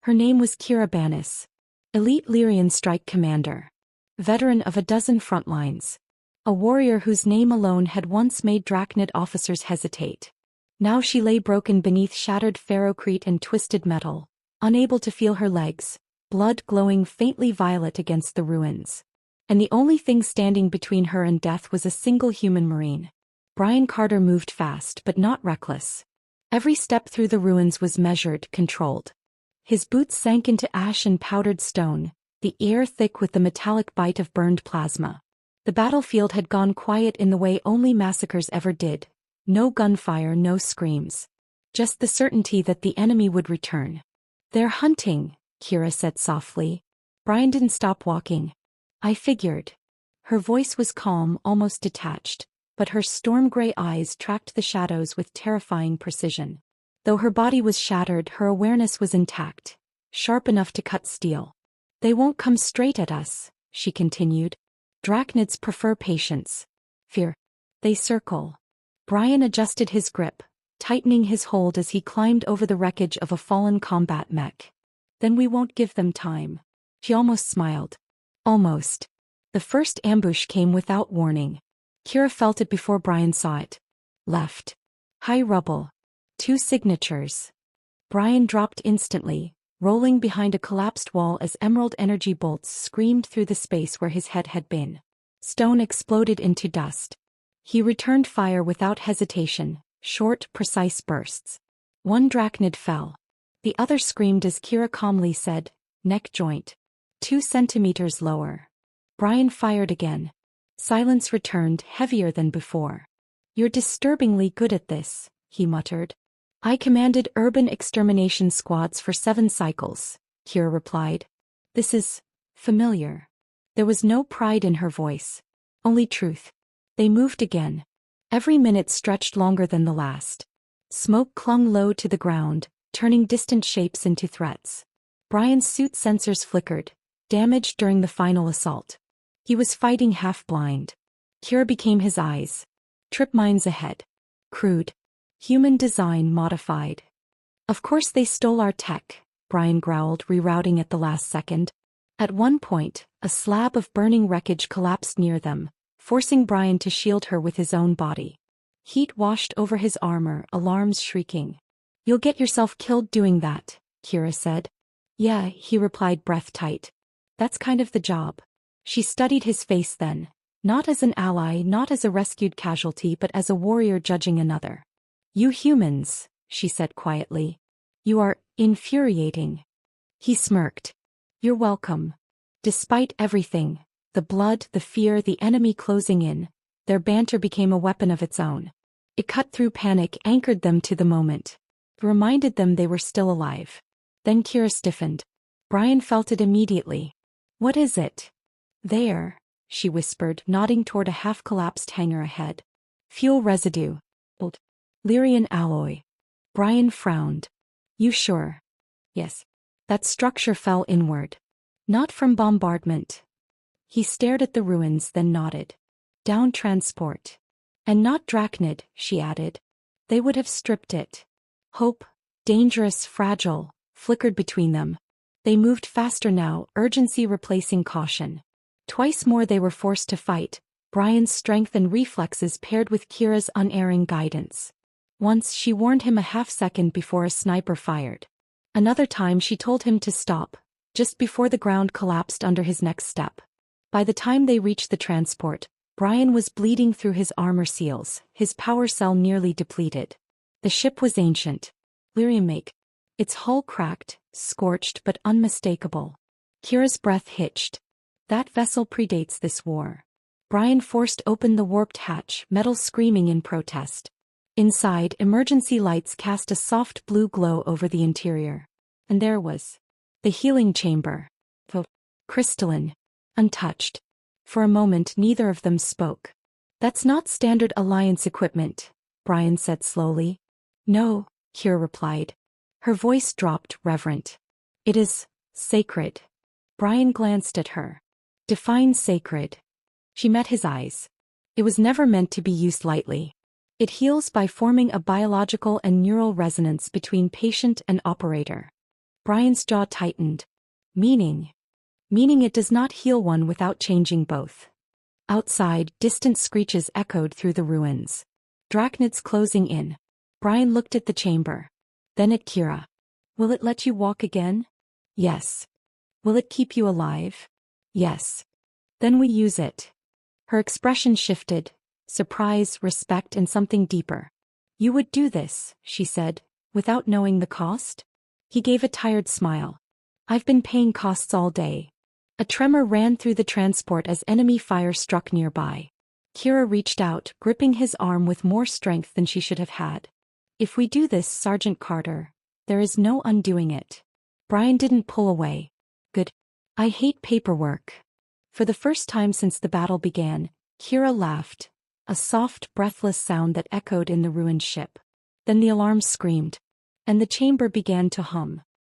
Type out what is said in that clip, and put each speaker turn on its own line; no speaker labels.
Her name was Kira Banis, elite Lyrian strike commander, veteran of a dozen front lines. A warrior whose name alone had once made Drachnid officers hesitate. Now she lay broken beneath shattered ferrocrete and twisted metal, unable to feel her legs, blood glowing faintly violet against the ruins. And the only thing standing between her and death was a single human marine. Brian Carter moved fast but not reckless. Every step through the ruins was measured, controlled. His boots sank into ash and powdered stone, the air thick with the metallic bite of burned plasma. The battlefield had gone quiet in the way only massacres ever did. No gunfire, no screams. Just the certainty that the enemy would return. "They're hunting," Kira said softly. Brian didn't stop walking. "I figured." Her voice was calm, almost detached, but her storm-gray eyes tracked the shadows with terrifying precision. Though her body was shattered, her awareness was intact, sharp enough to cut steel. "They won't come straight at us," she continued. "Drachnids prefer patience. Fear. They circle." Brian adjusted his grip, tightening his hold as he climbed over the wreckage of a fallen combat mech. "Then we won't give them time." She almost smiled. Almost. The first ambush came without warning. Kira felt it before Brian saw it. Left. High rubble. 2 signatures. Brian dropped instantly, rolling behind a collapsed wall as emerald energy bolts screamed through the space where his head had been. Stone exploded into dust. He returned fire without hesitation, short, precise bursts. 1 drachnid fell. The other screamed as Kira calmly said, "Neck joint. 2 centimeters lower." Brian fired again. Silence returned, heavier than before. "You're disturbingly good at this," he muttered. "I commanded urban extermination squads for 7 cycles," Kira replied. "This is familiar." There was no pride in her voice. Only truth. They moved again. Every minute stretched longer than the last. Smoke clung low to the ground, turning distant shapes into threats. Brian's suit sensors flickered, damaged during the final assault. He was fighting half-blind. Kira became his eyes. Trip mines ahead. Crude. Human design modified. "Of course they stole our tech," Brian growled, rerouting at the last second. At one point, a slab of burning wreckage collapsed near them, forcing Brian to shield her with his own body. Heat washed over his armor, alarms shrieking. "You'll get yourself killed doing that," Kira said. "Yeah," he replied, breath tight. "That's kind of the job." She studied his face then, not as an ally, not as a rescued casualty, but as a warrior judging another. "You humans," she said quietly. "You are infuriating." He smirked. "You're welcome." Despite everything, the blood, the fear, the enemy closing in, their banter became a weapon of its own. It cut through panic, anchored them to the moment. It reminded them they were still alive. Then Kira stiffened. Brian felt it immediately. "What is it?" "There," she whispered, nodding toward a half-collapsed hangar ahead. "Fuel residue. Old. Lyrian alloy." Brian frowned. "You sure?" "Yes." That structure fell inward. "Not from bombardment." He stared at the ruins, then nodded. "Down transport." "And not Drachnid," she added. "They would have stripped it." Hope, dangerous, fragile, flickered between them. They moved faster now, urgency replacing caution. Twice more they were forced to fight, Brian's strength and reflexes paired with Kira's unerring guidance. Once she warned him a half-second before a sniper fired. Another time she told him to stop, just before the ground collapsed under his next step. By the time they reached the transport, Brian was bleeding through his armor seals, his power cell nearly depleted. The ship was ancient. Lyrium make. Its hull cracked, scorched but unmistakable. Kira's breath hitched. That vessel predates this war. Brian forced open the warped hatch, metal screaming in protest. Inside, emergency lights cast a soft blue glow over the interior. And there was the healing chamber. Crystalline. Untouched. For a moment neither of them spoke. "That's not standard Alliance equipment," Brian said slowly. "No," Kira replied. Her voice dropped, reverent. "It is sacred." Brian glanced at her. "Define sacred." She met his eyes. "It was never meant to be used lightly. It heals by forming a biological and neural resonance between patient and operator." Brian's jaw tightened. Meaning it does not heal one without changing both. Outside, distant screeches echoed through the ruins. Drachnids closing in. Brian looked at the chamber. Then at Kira. Will it let you walk again? Yes. Will it keep you alive? Yes. Then we use it. Her expression shifted. Surprise, respect, and something deeper. You would do this, she said, without knowing the cost? He gave a tired smile. I've been paying costs all day. A tremor ran through the transport as enemy fire struck nearby. Kira reached out, gripping his arm with more strength than she should have had. If we do this, Sergeant Carter, there is no undoing it. Brian didn't pull away. Good. I hate paperwork. For the first time since the battle began, Kira laughed, a soft, breathless sound that echoed in the ruined ship. Then the alarm screamed, and the chamber began to hum.